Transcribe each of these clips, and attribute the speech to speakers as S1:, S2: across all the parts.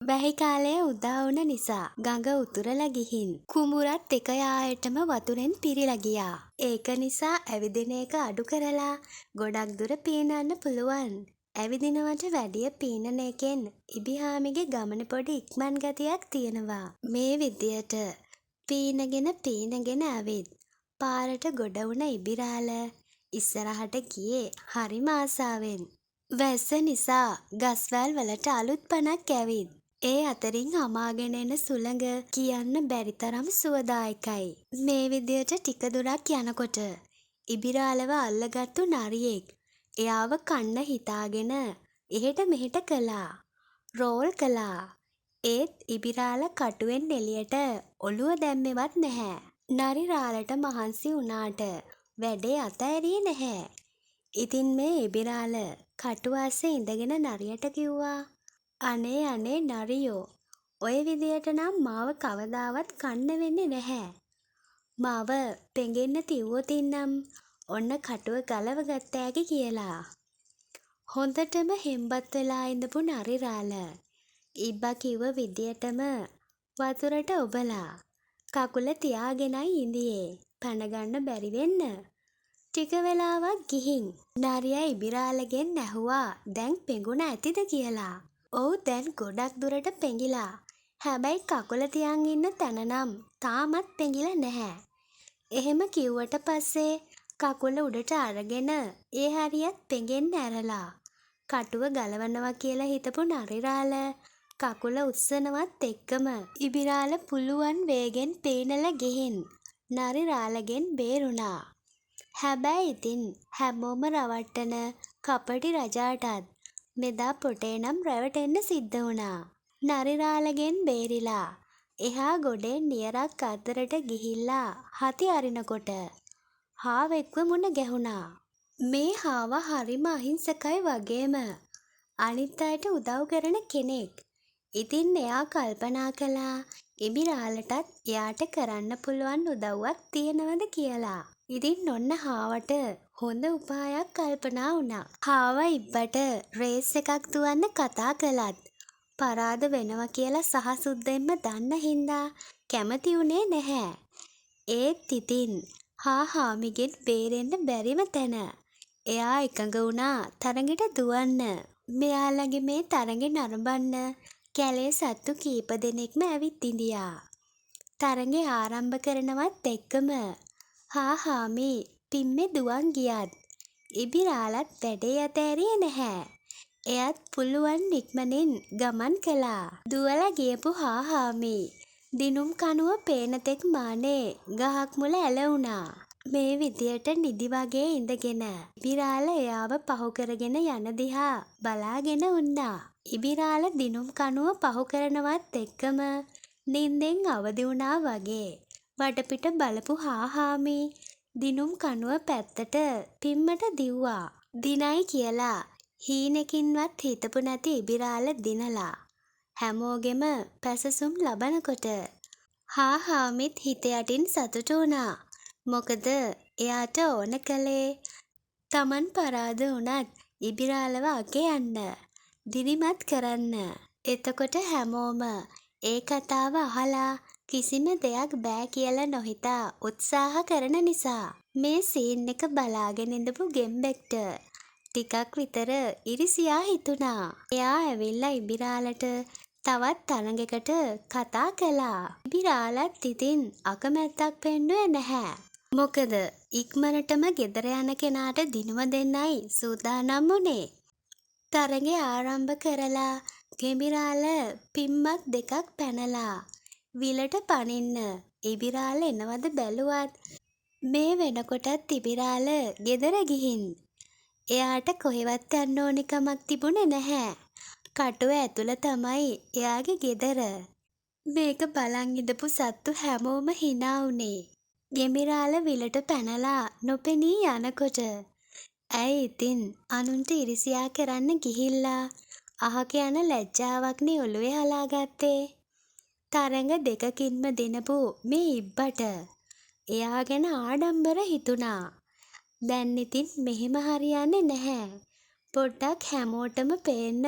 S1: වැහි කාලය උදා වුණ නිසා ගඟ උතුරලා ගිහින් කුඹුරත් එක යායටම වතුරෙන් පිරීලා ගියා. ඒක නිසා ඇවිදින එක අඩු කරලා ගොඩක් දුර පීනන්න පුළුවන්. ඇවිදිනවට වැඩිය පීනන එකෙන් ඉබිහාමිගේ ගමන පොඩි ඉක්මන් ගතියක් තියෙනවා. මේ විදියට පීනගෙන ඇවිත් පාරට ගොඩ වුණ ඉබිරාල ඉස්සරහට ගියේ හරිම ආසාවෙන්. වැස්ස නිසා ගස්වැල් වලට අලුත් පණක් ඇවිත් ඒ අතරින් හමාගෙන එන සුළඟ කියන්න බැරි තරම් සුවදායකයි. මේ විදියට ටික දුරක් යනකොට ඉබිරාලව අල්ලගත්තු නරියෙක් එයාව කන්න හිතාගෙන එහෙට මෙහෙට කළා. රෝල් කළා. ඒත් ඉබිරාල කටුවෙන් එළියට ඔළුව දැම්මෙවත් නැහැ. නරි රාලට මහන්සි වුණාට වැඩේ අතෑරියේ නැහැ. ඉතින් මේ ඉබිරාල කටුව අස්සේ ඉඳගෙන නරියට කිව්වා, අනේ අනේ නරියෝ, ඔය විදියට නම් මාව කවදාවත් කන්න වෙන්නේ නැහැ. මාව පෙඟෙන්න තිව්වොතින්නම් ඔන්න කටුව ගලව ගත්තෑකි කියලා. හොඳටම හෙම්බත් වෙලා ඉඳපු නරි රාල ඉබ්බා කිව්ව විදියටම වතුරට ඔබලා කකුල තියාගෙනයි ඉඳියේ පැනගන්න බැරි වෙන්න. ටික වෙලාවක් ගිහින් නරියා ඉබිරාලගෙන් ඇහුවා දැන් පෙඟුණ ඇතිද කියලා. ඔව් දැන් ගොඩක් දුරට පෙඟිලා. හැබැයි කකුල තියන් ඉන්න තැන නම් තාමත් පෙඟිලා නැහැ. එහෙම කිව්වට පස්සේ කකුල උඩට අරගෙන ඒ හරියත් පෙඟෙන්න ඇරලා කටුව ගලවනවා කියලා හිතපු නරි රාල කකුල උස්සනවත් එක්කම ඉබිරාල පුළුවන් වේගෙන් පීනලා ගිහින් නරි රාලගෙන් බේරුණා. හැබැයි ඉතින් හැමෝම රවට්ටන කපටි රජාටත් මෙදා පොටේ නම් රැවටෙන්න සිද්ධ වුණා. නරි රාලගෙන් බේරිලා එහා ගොඩේ නියරක් අතරට ගිහිල්ලා හති අරිනකොට හාවෙක්ව මුණ ගැහුණා. මේ හාවා හරිම අහිංසකයි වගේම අනිත් අයට උදව් කරන කෙනෙක්. ඉතින් එයා කල්පනා කළා ඉබිරාලටත් එයාට කරන්න පුළුවන් උදව්වක් තියෙනවද කියලා. ඉතින් ඔන්න හාවට හොඳ උපායක් කල්පනා වුණා. හාවා ඉබ්බට රේස් එකක් දුවන්න කතා කළත් පරාද වෙනවා කියලා සහසුද්දෙන්ම දන්න හින්දා කැමති වුණේ නැහැ. ඒත් ඉතින් හාමිගෙන් බේරෙන්න බැරිම තැන එයා එකඟ වුණා තරගෙට දුවන්න. මෙයාලගේ මේ තරගෙ නරඹන්න කැලේ සත්තු කීප දෙනෙක්ම ඇවිත් ඉඳියා. තරගෙ ආරම්භ කරනවත් එක්කම හාමි පිම්මේ දුවන් ගියත් ඉබිරාලත් වැඩේ අතෑරියේ නැහැ. එයත් පුළුවන් ඉක්මනින් ගමන් කළා. දුවලා ගියපු හාමි දිනුම් කනුව පේන තෙක් මානේ ගහක් මුල ඇලවුණා. මේ විදියට නිදි වගේ ඉඳගෙන ඉබිරාල එයාව පහු කරගෙන යන දිහා බලාගෙන උන්නා. ඉබිරාල දිනුම් කනුව පහු කරනවත් එක්කම නින්දෙන් අවදි වුණා වගේ වටපිට බලපු හාමි දිනුම් කනුව පැත්තට පිම්මට දිව්වා. දිනයි කියලා හීනෙකින්වත් හිතපු නැති ඉබිරාල දිනලා හැමෝගෙම පැසසුම් ලබනකොට හාමිත් හිත යටින් සතුටු වුණා. මොකද එයාට ඕන කළේ තමන් පරාද වුණත් ඉබිරාලව අගයන්න, දිරිමත් කරන්න. එතකොට හැමෝම ඒ කතාව අහලා කිසිම දෙයක් බෑ කියලා නොහිතා උත්සාහ කරන නිසා මේ සීන් එක බලාගෙන ඉඳපු ගෙම්බෙක්ට ටිකක් විතර ඉරිසියා හිතුණා. එයා ඇවිල්ලා ඉබිරාලට තවත් තරඟයකට කතා කළා. ඉබිරාලත් ඉතින් අකමැත්තක් පෙන්නුවේ නැහැ. මොකද ඉක්මනටම ගෙදර යන කෙනාට දිනුම දෙන්නයි සූදානම් වුණේ. තරඟය ආරම්භ කරලා ගෙඹිරාල පිම්මක් දෙකක් පැනලා විලට පනින්න ඉබිරාල එනවද බැලුවත් මේ වෙනකොටත් ඉබිරාල ගෙදර ගිහින් එයාට කොහෙවත් යන්න ඕනි කමක් තිබුණේ නැහැ. කටුව ඇතුළ තමයි එයාගේ ගෙදර. මේක බලන් ඉඳපු සත්තු හැමෝම hina වුණේ. ගෙඹිරාල විලට පැනලා නොපෙනී යනකොට ඇයි ඉතින් අනුන්ට ඉරිසියා කරන්න ගිහිල්ලා අහක යන ලැජ්ජාවක්නේ ඔළුවේ හලාගත්තේ. තරඟ දෙකකින්ම දිනපු මේ ඉබ්බට එයා ගැන ආඩම්බර හිතුණා. දැන් ඉතින් මෙහෙම හරියන්නේ නැහැ. පොඩ්ඩක් හැමෝටම පේන්න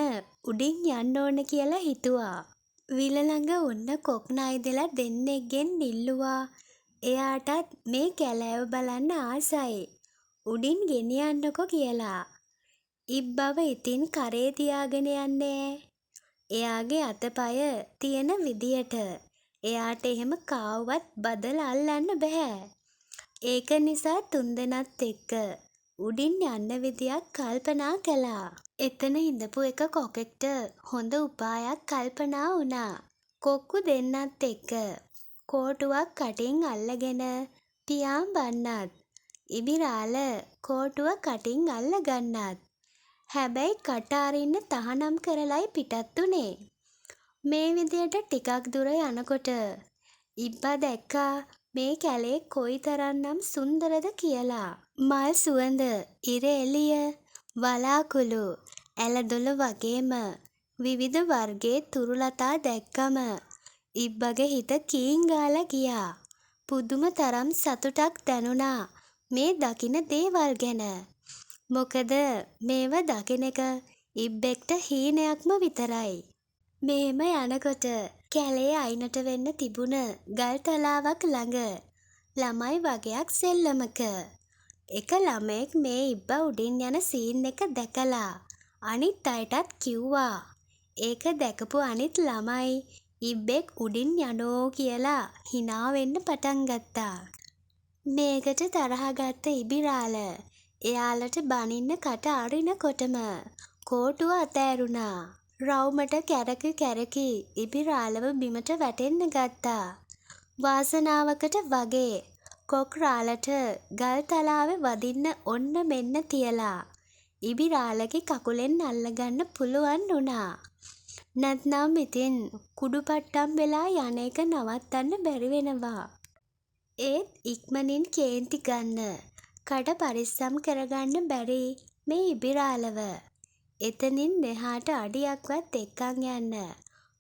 S1: උඩින් යන්න ඕන කියලා හිතුවා. විල ළඟ උන්න කොක් නයිදලා දෙන්නෙක්ගෙන් ඉල්ලුවා එයාටත් මේ කැලෑව බලන්න ආසයි. උඩින් ගෙනියන්නකො කියලා. ඉබ්බව ඉතින් කරේ තියාගෙන යන්නේ. එයාගේ අතපය තියෙන විදියට. එයාට එහෙම කාවවත් බදලා අල්ලන්න බෑ. ඒක නිසා තුන්දෙනත් එක්ක උඩින් යන්න විදියක් කල්පනා කළා. එතන හිඳපු එක කොකෙක්ට හොඳ උපායක් කල්පනා වුණා. කොක්කු දෙන්නත් එක්ක කෝටුවක් කටින් අල්ලගෙන පියාඹන්නත් ඉබිරාල කෝටුව කටින් අල්ල ගන්නත්. හැබැයි කට අරින්න තහනම් කරලයි පිටත් උනේ. මේ විදියට ටිකක් දුර යනකොට ඉබ්බා දැක්කා මේ කැලේ කොයිතරම්නම් සුන්දරද කියලා. මල් සුවඳ, ඉර එළිය, වලාකුළු, ඇලදොල වගේම විවිධ වර්ගයේ තුරුලතා දැක්කම ඉබ්බගේ හිත කීං ගාලා ගියා. පුදුම තරම් සතුටක් දැනුණා මේ දකින දේවල් ගැන. මොකද මේව දකින එක ඉබ්බෙක්ට හීනයක්ම විතරයි. මෙහෙම යනකොට කැලේ අයිනට වෙන්න තිබුණ ගල් තලාවක් ළඟ ළමයි වගයක් සෙල්ලමක. එක ළමයෙක් මේ ඉබ්බා උඩින් යන සීන් එක දැකලා අනිත් අයටත් කිව්වා. ඒක දැකපු අනිත් ළමයි ඉබ්බෙක් උඩින් යනෝ කියලා හිනා වෙන්න පටන් ගත්තා. මේකට තරහ ගත්ත ඉබිරාල එයාලට බනින්න කට අරිනකොටම කෝටුව අතෑරුණා. රවුමට කැරකි ඉබිරාලව බිමට වැටෙන්න ගත්තා. වාසනාවකට වගේ කොක් රාලට ගල් තලාවේ වදින්න ඔන්න මෙන්න තියලා ඉබිරාලගේ කකුලෙන් අල්ලගන්න පුළුවන් වුණා. නැත්නම් ඉතින් කුඩුපට්ටම් වෙලා යන එක නවත්තන්න බැරි වෙනවා. ඒත් ඉක්මනින් කේන්ති ගන්න, කඩ පරිස්සම් කරගන්න බැරි මේ ඉබිරාලව එතනින් මෙහාට අඩියක්වත් එක්කන් යන්න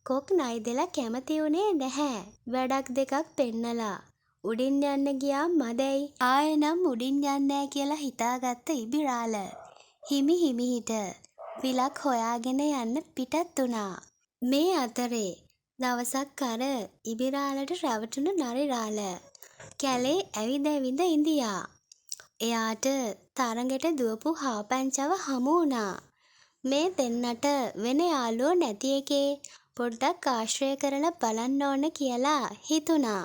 S1: කොක් නයිදලා කැමති වුණේ නැහැ. වැඩක් දෙකක් පෙන්නලා උඩින් යන්න ගියා මදැයි ආයෙනම් උඩින් යන්නේ කියලා හිතාගත්ත ඉබිරාල හිමිහිට විලක් හොයාගෙන යන්න පිටත් වුණා. මේ අතරේ දවසක් අර ඉබිරාලට රැවටුණු නරිරාල කැලේ ඇවිද ඉඳියා. එයාට තරඟට දුවපු හාපංචව හමු වුණා. මේ දෙන්නට වෙන යාළුවෝ නැති එකේ පොඩ්ඩක් ආශ්‍රය කරලා බලන්න ඕන කියලා හිතුණා.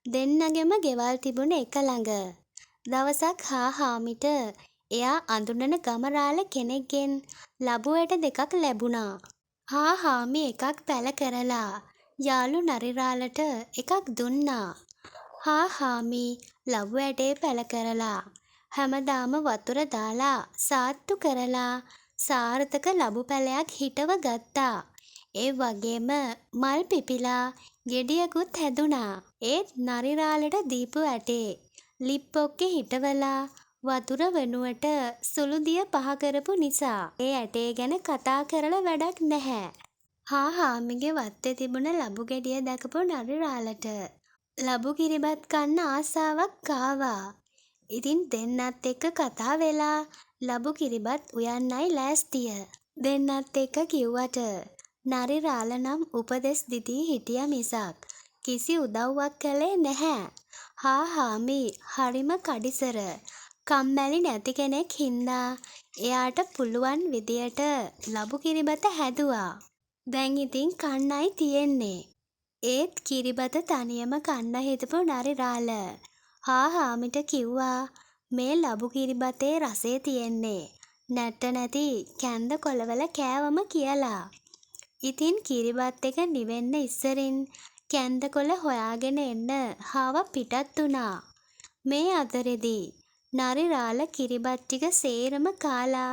S1: දෙන්නගෙම ගෙවල් තිබුණ එක ළඟ. දවසක් හාමිට එයා අඳුනන ගමරාල කෙනෙක්ගෙන් ලබු ඇට දෙකක් ලැබුණා. හාමි එකක් පැල කරලා යාළු නරිරාලට එකක් දුන්නා. හාමි ලබු ඇටේ පැල කරලා හැමදාම වතුර දාලා සාත්තු කරලා සාර්ථක ලබු පැලයක් හිටව ගත්තා. ඒ වගේම මල් පිපිලා ගෙඩියකුත් හැදුනා. ඒත් නරිරාලට දීපු ඇටේ ලිප්පොක්කේ හිටවලා වතුර වෙනුවට සුළු දිය පහ කරපු නිසා ඒ ඇටේ ගැන කතා කරලා වැඩක් නැහැ. හාමිගේ වත්තේ තිබුණ ලබු ගෙඩිය දැකපු නරිරාලට ලබු කිරිබත් කන්න ආසාවක් ආවා. ඉතින් දෙන්නත් එක්ක කතා වෙලා ලබු කිරිබත් උයන්නයි ලෑස්තිය. දෙන්නත් එක්ක කිව්වට නරිරාල නම් උපදෙස් දිදී හිටිය මිසක් කිසි උදව්වක් කළේ නැහැ. හාමි හරිම කඩිසර කම්මැලි නැති කෙනෙක් හින්දා එයාට පුළුවන් විදියට ලබු කිරිබත හැදුවා. දැන් ඉතින් කන්නයි තියෙන්නේ. ඒත් කිරිබත තනියම කන්න හිතපු නරිරාල හාමිට කිව්වා මේ ලබු කිරිබතේ රසේ තියෙන්නේ නැට්ට නැති කැන්ද කොළවල කෑවම කියලා. ඉතින් කිරිබත් එක නිවෙන්න ඉස්සරින් කැන්ද කොළ හොයාගෙන එන්න හාව පිටත් වුණා. මේ අතරෙදී නරිරාල කිරිබත් ටික සේරම කාලා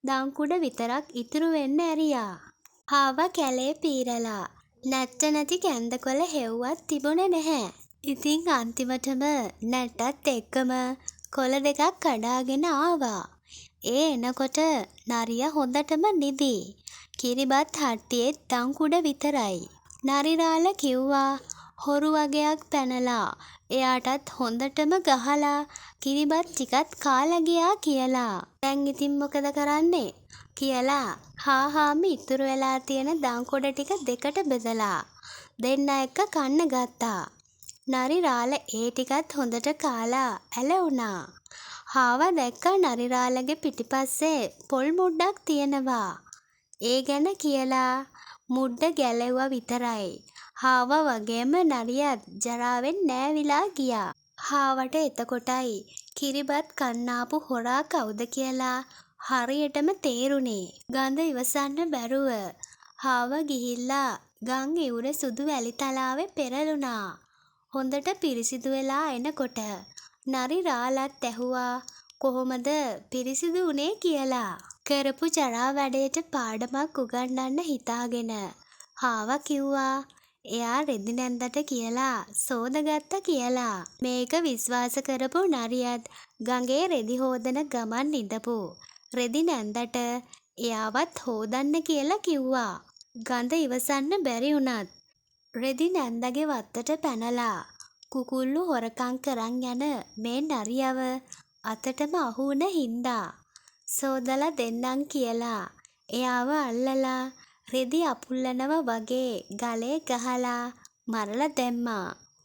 S1: දංකුඩ විතරක් ඉතුරු වෙන්න ඇරියා. හාව කැලේ පීරලා නැට්ට නැති කැන්ද කොළ හෙව්වත් තිබුණේ නැහැ. ඉතින් අන්තිමටම නැට්ටත් එක්කම කොළ දෙකක් කඩාගෙන ආවා. ඒ එනකොට නරියා හොඳටම නිදි. කිරිබත් හට්ටියේ දංකුඩ විතරයි. නරිරාල කිව්වා හොරු වගයක් පැනලා එයාටත් හොඳටම ගහලා කිරිබත් ටිකත් කාලා ගියා කියලා. දැන් ඉතින් මොකද කරන්නේ? කියලා හාහාම ඉතුරු වෙලා තියෙන දංකොඩ ටික දෙකට බෙදලා දෙන්න එක්ක කන්න ගත්තා. නරි රාළ ඒ ටිකත් හොඳට කාලා ඇලවුණා. හාවා දැක්කා නරි රාළගේ පිටිපස්සේ පොල් මුඩ්ඩක් තියෙනවා. ඒ ගැන කියලා මුඩ්ඩ ගැලෙව්වා විතරයි. හාවා වගේම නරියත් ජරාවෙන් නෑවිලා ගියා. හාවට එතකොටයි කිරිබත් කන්නාපු හොරා කවුද කියලා හරියටම තේරුනේ. ගඳ ඉවසන්න බැරුව හාවා ගිහිල්ලා ගම් ඉවුරේ සුදු වැලි තලාවේ පෙරළුණා. හොඳට පිරිසිදු වෙලා එනකොට නරි රාළත් ඇහුවා කොහොමද පිරිසිදු වුනේ කියලා. කරපු ජරා වැඩේට පාඩමක් උගන්වන්න හිතාගෙන හාවා කිව්වා එයා රෙදි නැන්දට කියලා සෝදගත්ත කියලා. මේක විශ්වාස කරපු නරියත් ගඟේ රෙදි හොදන ගමන් ඉඳපු රෙදි නැන්දට එයාවත් හොදන්න කියලා කිව්වා. ගඳ ඉවසන්න බැරි වුණත් රෙදි නැන්දගේ වත්තට පැනලා කුකුල්ලු හොරකම් කරන් යන මේ නරියව අතටම අහු වුණ හින්දා සෝදලා දෙන්නම් කියලා එයාව අල්ලලා රෙදි අපුල්ලනවා වගේ ගලේ ගහලා මරලා දැම්මා.